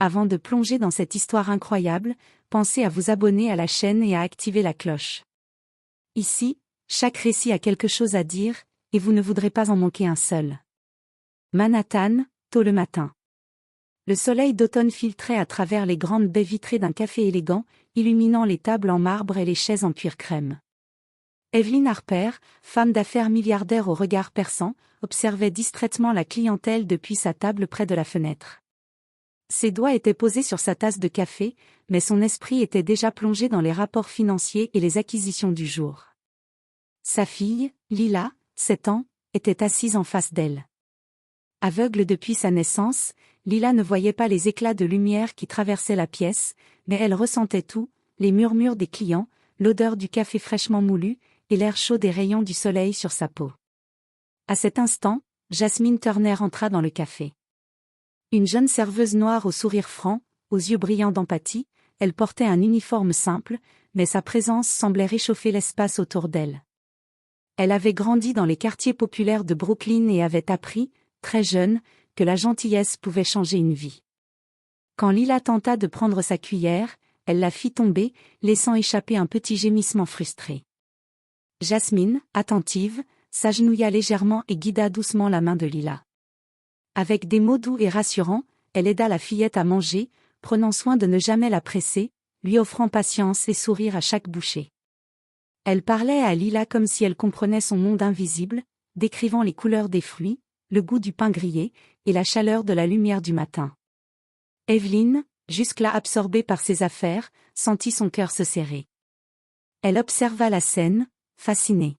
Avant de plonger dans cette histoire incroyable, pensez à vous abonner à la chaîne et à activer la cloche. Ici, chaque récit a quelque chose à dire, et vous ne voudrez pas en manquer un seul. Manhattan, tôt le matin. Le soleil d'automne filtrait à travers les grandes baies vitrées d'un café élégant, illuminant les tables en marbre et les chaises en cuir crème. Evelyn Harper, femme d'affaires milliardaire au regard perçant, observait distraitement la clientèle depuis sa table près de la fenêtre. Ses doigts étaient posés sur sa tasse de café, mais son esprit était déjà plongé dans les rapports financiers et les acquisitions du jour. Sa fille, Lila, 7 ans, était assise en face d'elle. Aveugle depuis sa naissance, Lila ne voyait pas les éclats de lumière qui traversaient la pièce, mais elle ressentait tout, les murmures des clients, l'odeur du café fraîchement moulu, et l'air chaud des rayons du soleil sur sa peau. À cet instant, Jasmine Turner entra dans le café. Une jeune serveuse noire au sourire franc, aux yeux brillants d'empathie, elle portait un uniforme simple, mais sa présence semblait réchauffer l'espace autour d'elle. Elle avait grandi dans les quartiers populaires de Brooklyn et avait appris, très jeune, que la gentillesse pouvait changer une vie. Quand Lila tenta de prendre sa cuillère, elle la fit tomber, laissant échapper un petit gémissement frustré. Jasmine, attentive, s'agenouilla légèrement et guida doucement la main de Lila. Avec des mots doux et rassurants, elle aida la fillette à manger, prenant soin de ne jamais la presser, lui offrant patience et sourire à chaque bouchée. Elle parlait à Lila comme si elle comprenait son monde invisible, décrivant les couleurs des fruits, le goût du pain grillé, et la chaleur de la lumière du matin. Evelyn, jusque-là absorbée par ses affaires, sentit son cœur se serrer. Elle observa la scène, fascinée.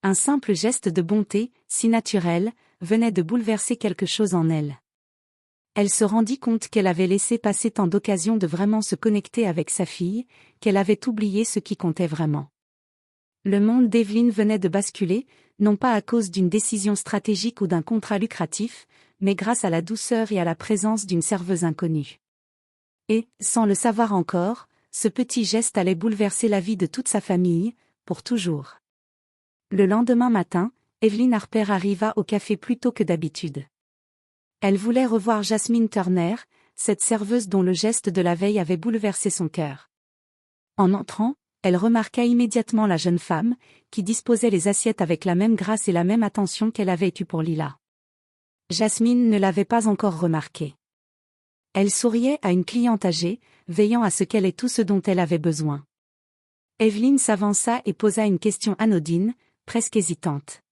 Un simple geste de bonté, si naturel, venait de bouleverser quelque chose en elle. Elle se rendit compte qu'elle avait laissé passer tant d'occasions de vraiment se connecter avec sa fille, qu'elle avait oublié ce qui comptait vraiment. Le monde d'Evelyn venait de basculer, non pas à cause d'une décision stratégique ou d'un contrat lucratif, mais grâce à la douceur et à la présence d'une serveuse inconnue. Et, sans le savoir encore, ce petit geste allait bouleverser la vie de toute sa famille, pour toujours. Le lendemain matin, Evelyn Harper arriva au café plus tôt que d'habitude. Elle voulait revoir Jasmine Turner, cette serveuse dont le geste de la veille avait bouleversé son cœur. En entrant, elle remarqua immédiatement la jeune femme, qui disposait les assiettes avec la même grâce et la même attention qu'elle avait eue pour Lila. Jasmine ne l'avait pas encore remarqué. Elle souriait à une cliente âgée, veillant à ce qu'elle ait tout ce dont elle avait besoin. Evelyn s'avança et posa une question anodine, presque hésitante.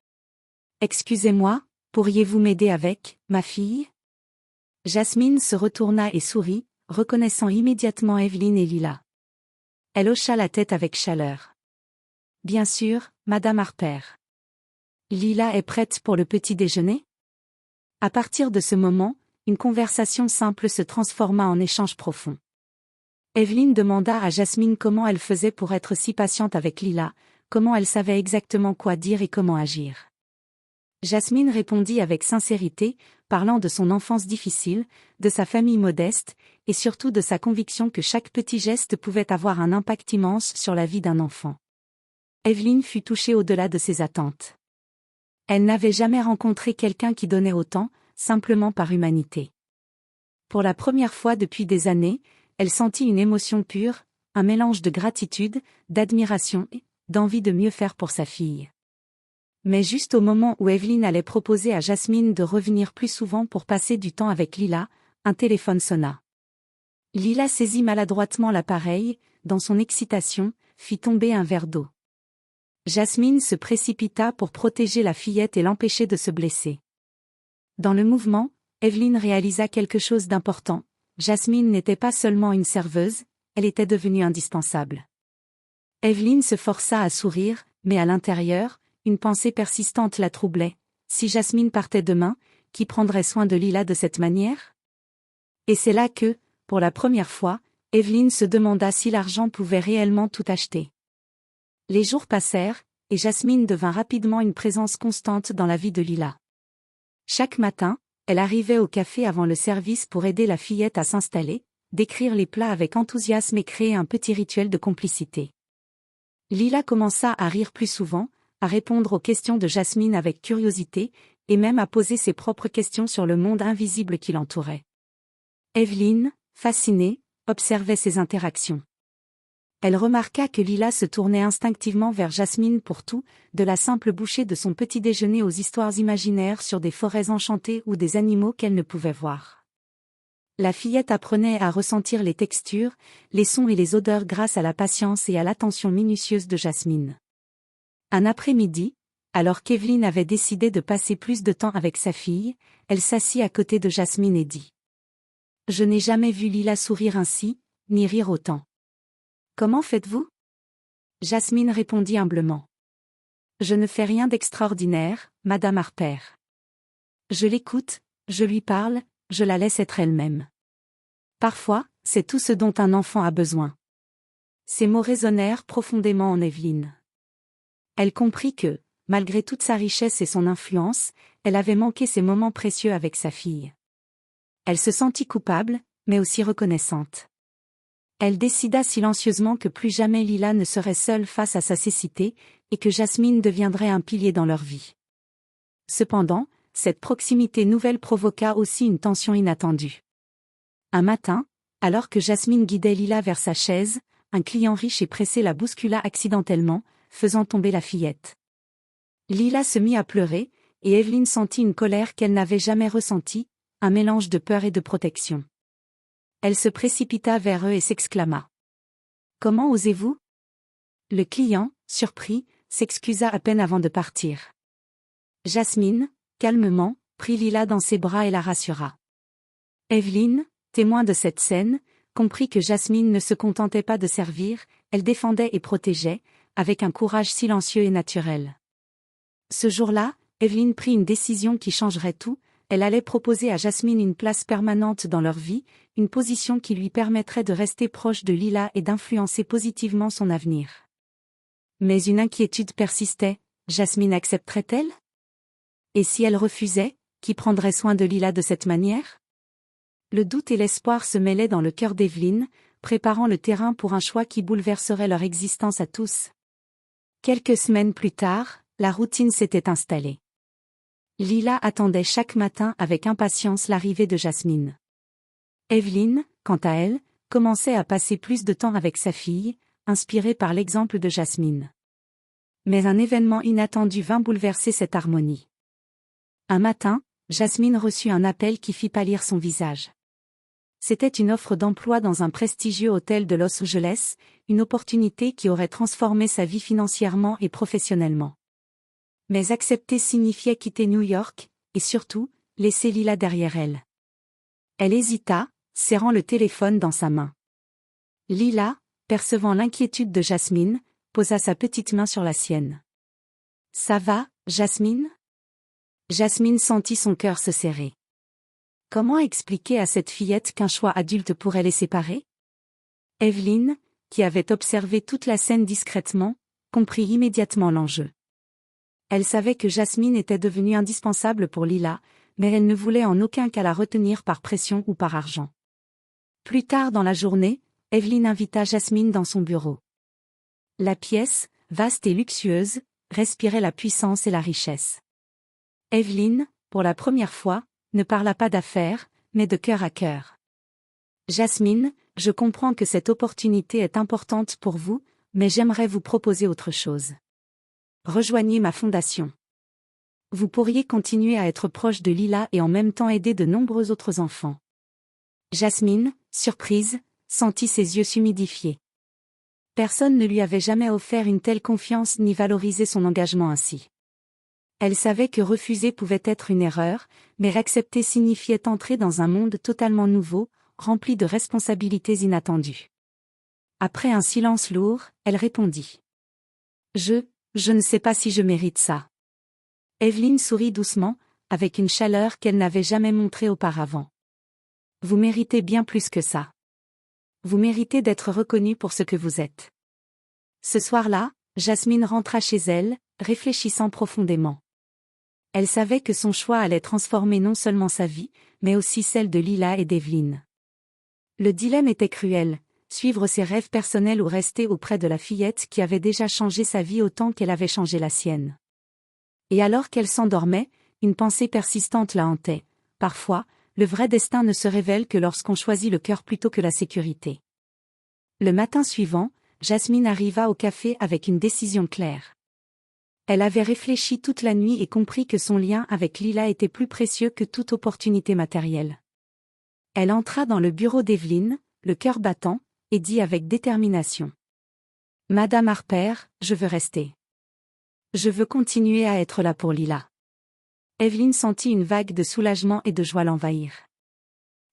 « Excusez-moi, pourriez-vous m'aider avec, ma fille ?» Jasmine se retourna et sourit, reconnaissant immédiatement Evelyn et Lila. Elle hocha la tête avec chaleur. « Bien sûr, Madame Harper. Lila est prête pour le petit déjeuner ?» À partir de ce moment, une conversation simple se transforma en échange profond. Evelyn demanda à Jasmine comment elle faisait pour être si patiente avec Lila, comment elle savait exactement quoi dire et comment agir. Jasmine répondit avec sincérité, parlant de son enfance difficile, de sa famille modeste, et surtout de sa conviction que chaque petit geste pouvait avoir un impact immense sur la vie d'un enfant. Evelyn fut touchée au-delà de ses attentes. Elle n'avait jamais rencontré quelqu'un qui donnait autant, simplement par humanité. Pour la première fois depuis des années, elle sentit une émotion pure, un mélange de gratitude, d'admiration et d'envie de mieux faire pour sa fille. Mais juste au moment où Evelyn allait proposer à Jasmine de revenir plus souvent pour passer du temps avec Lila, un téléphone sonna. Lila saisit maladroitement l'appareil, dans son excitation, fit tomber un verre d'eau. Jasmine se précipita pour protéger la fillette et l'empêcher de se blesser. Dans le mouvement, Evelyn réalisa quelque chose d'important. Jasmine n'était pas seulement une serveuse, elle était devenue indispensable. Evelyn se força à sourire, mais à l'intérieur, une pensée persistante la troublait. Si Jasmine partait demain, qui prendrait soin de Lila de cette manière? Et c'est là que, pour la première fois, Evelyn se demanda si l'argent pouvait réellement tout acheter. Les jours passèrent, et Jasmine devint rapidement une présence constante dans la vie de Lila. Chaque matin, elle arrivait au café avant le service pour aider la fillette à s'installer, décrire les plats avec enthousiasme et créer un petit rituel de complicité. Lila commença à rire plus souvent, à répondre aux questions de Jasmine avec curiosité, et même à poser ses propres questions sur le monde invisible qui l'entourait. Evelyne, fascinée, observait ces interactions. Elle remarqua que Lila se tournait instinctivement vers Jasmine pour tout, de la simple bouchée de son petit déjeuner aux histoires imaginaires sur des forêts enchantées ou des animaux qu'elle ne pouvait voir. La fillette apprenait à ressentir les textures, les sons et les odeurs grâce à la patience et à l'attention minutieuse de Jasmine. Un après-midi, alors qu'Evelyne avait décidé de passer plus de temps avec sa fille, elle s'assit à côté de Jasmine et dit : « Je n'ai jamais vu Lila sourire ainsi, ni rire autant. Comment faites-vous ? » Jasmine répondit humblement : « Je ne fais rien d'extraordinaire, Madame Harper. Je l'écoute, je lui parle, je la laisse être elle-même. Parfois, c'est tout ce dont un enfant a besoin. » Ces mots résonnèrent profondément en Evelyne. Elle comprit que, malgré toute sa richesse et son influence, elle avait manqué ces moments précieux avec sa fille. Elle se sentit coupable, mais aussi reconnaissante. Elle décida silencieusement que plus jamais Lila ne serait seule face à sa cécité, et que Jasmine deviendrait un pilier dans leur vie. Cependant, cette proximité nouvelle provoqua aussi une tension inattendue. Un matin, alors que Jasmine guidait Lila vers sa chaise, un client riche et pressé la bouscula accidentellement, faisant tomber la fillette. Lila se mit à pleurer, et Evelyne sentit une colère qu'elle n'avait jamais ressentie, un mélange de peur et de protection. Elle se précipita vers eux et s'exclama : « Comment osez-vous ? » Le client, surpris, s'excusa à peine avant de partir. Jasmine, calmement, prit Lila dans ses bras et la rassura. Evelyne, témoin de cette scène, comprit que Jasmine ne se contentait pas de servir, elle défendait et protégeait, avec un courage silencieux et naturel. Ce jour-là, Evelyne prit une décision qui changerait tout. Elle allait proposer à Jasmine une place permanente dans leur vie, une position qui lui permettrait de rester proche de Lila et d'influencer positivement son avenir. Mais une inquiétude persistait, Jasmine accepterait-elle ? Et si elle refusait, qui prendrait soin de Lila de cette manière ? Le doute et l'espoir se mêlaient dans le cœur d'Evelyne, préparant le terrain pour un choix qui bouleverserait leur existence à tous. Quelques semaines plus tard, la routine s'était installée. Lila attendait chaque matin avec impatience l'arrivée de Jasmine. Evelyne, quant à elle, commençait à passer plus de temps avec sa fille, inspirée par l'exemple de Jasmine. Mais un événement inattendu vint bouleverser cette harmonie. Un matin, Jasmine reçut un appel qui fit pâlir son visage. C'était une offre d'emploi dans un prestigieux hôtel de Los Angeles, une opportunité qui aurait transformé sa vie financièrement et professionnellement. Mais accepter signifiait quitter New York, et surtout, laisser Lila derrière elle. Elle hésita, serrant le téléphone dans sa main. Lila, percevant l'inquiétude de Jasmine, posa sa petite main sur la sienne. « Ça va, Jasmine ?» Jasmine sentit son cœur se serrer. Comment expliquer à cette fillette qu'un choix adulte pourrait les séparer ? Evelyne, qui avait observé toute la scène discrètement, comprit immédiatement l'enjeu. Elle savait que Jasmine était devenue indispensable pour Lila, mais elle ne voulait en aucun cas la retenir par pression ou par argent. Plus tard dans la journée, Evelyne invita Jasmine dans son bureau. La pièce, vaste et luxueuse, respirait la puissance et la richesse. Evelyne, pour la première fois, ne parla pas d'affaires, mais de cœur à cœur. « Jasmine, je comprends que cette opportunité est importante pour vous, mais j'aimerais vous proposer autre chose. Rejoignez ma fondation. Vous pourriez continuer à être proche de Lila et en même temps aider de nombreux autres enfants. » Jasmine, surprise, sentit ses yeux s'humidifier. Personne ne lui avait jamais offert une telle confiance ni valorisé son engagement ainsi. Elle savait que refuser pouvait être une erreur, mais accepter signifiait entrer dans un monde totalement nouveau, rempli de responsabilités inattendues. Après un silence lourd, elle répondit. « Je ne sais pas si je mérite ça. » Evelyne sourit doucement, avec une chaleur qu'elle n'avait jamais montrée auparavant. « Vous méritez bien plus que ça. Vous méritez d'être reconnue pour ce que vous êtes. » Ce soir-là, Jasmine rentra chez elle, réfléchissant profondément. Elle savait que son choix allait transformer non seulement sa vie, mais aussi celle de Lila et d'Evelyne. Le dilemme était cruel, suivre ses rêves personnels ou rester auprès de la fillette qui avait déjà changé sa vie autant qu'elle avait changé la sienne. Et alors qu'elle s'endormait, une pensée persistante la hantait. Parfois, le vrai destin ne se révèle que lorsqu'on choisit le cœur plutôt que la sécurité. Le matin suivant, Jasmine arriva au café avec une décision claire. Elle avait réfléchi toute la nuit et compris que son lien avec Lila était plus précieux que toute opportunité matérielle. Elle entra dans le bureau d'Evelyne, le cœur battant, et dit avec détermination. « Madame Harper, je veux rester. Je veux continuer à être là pour Lila. » Evelyne sentit une vague de soulagement et de joie l'envahir.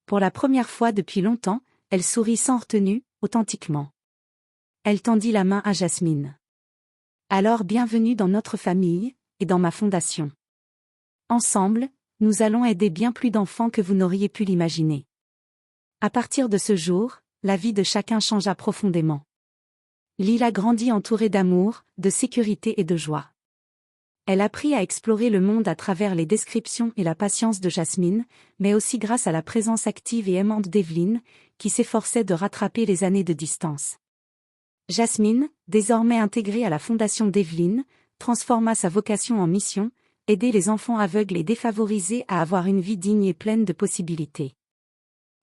Pour la première fois depuis longtemps, elle sourit sans retenue, authentiquement. Elle tendit la main à Jasmine. « Alors bienvenue dans notre famille, et dans ma fondation. Ensemble, nous allons aider bien plus d'enfants que vous n'auriez pu l'imaginer. » À partir de ce jour, la vie de chacun changea profondément. Lila grandit entourée d'amour, de sécurité et de joie. Elle apprit à explorer le monde à travers les descriptions et la patience de Jasmine, mais aussi grâce à la présence active et aimante d'Evelyne, qui s'efforçait de rattraper les années de distance. Jasmine, désormais intégrée à la fondation d'Evelyne, transforma sa vocation en mission, aider les enfants aveugles et défavorisés à avoir une vie digne et pleine de possibilités.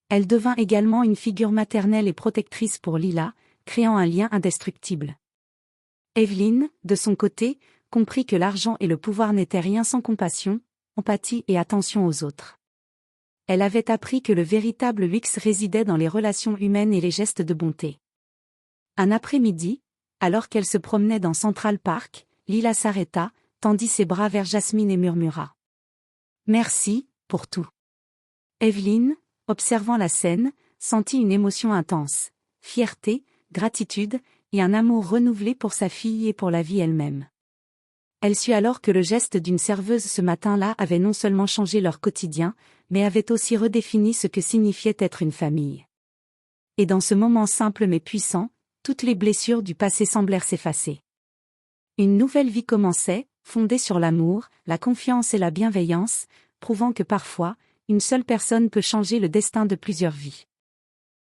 Elle devint également une figure maternelle et protectrice pour Lila, créant un lien indestructible. Evelyne, de son côté, comprit que l'argent et le pouvoir n'étaient rien sans compassion, empathie et attention aux autres. Elle avait appris que le véritable luxe résidait dans les relations humaines et les gestes de bonté. Un après-midi, alors qu'elle se promenait dans Central Park, Lila s'arrêta, tendit ses bras vers Jasmine et murmura. « Merci, pour tout. » Evelyne, observant la scène, sentit une émotion intense, fierté, gratitude, et un amour renouvelé pour sa fille et pour la vie elle-même. Elle sut alors que le geste d'une serveuse ce matin-là avait non seulement changé leur quotidien, mais avait aussi redéfini ce que signifiait être une famille. Et dans ce moment simple mais puissant, toutes les blessures du passé semblèrent s'effacer. Une nouvelle vie commençait, fondée sur l'amour, la confiance et la bienveillance, prouvant que parfois, une seule personne peut changer le destin de plusieurs vies.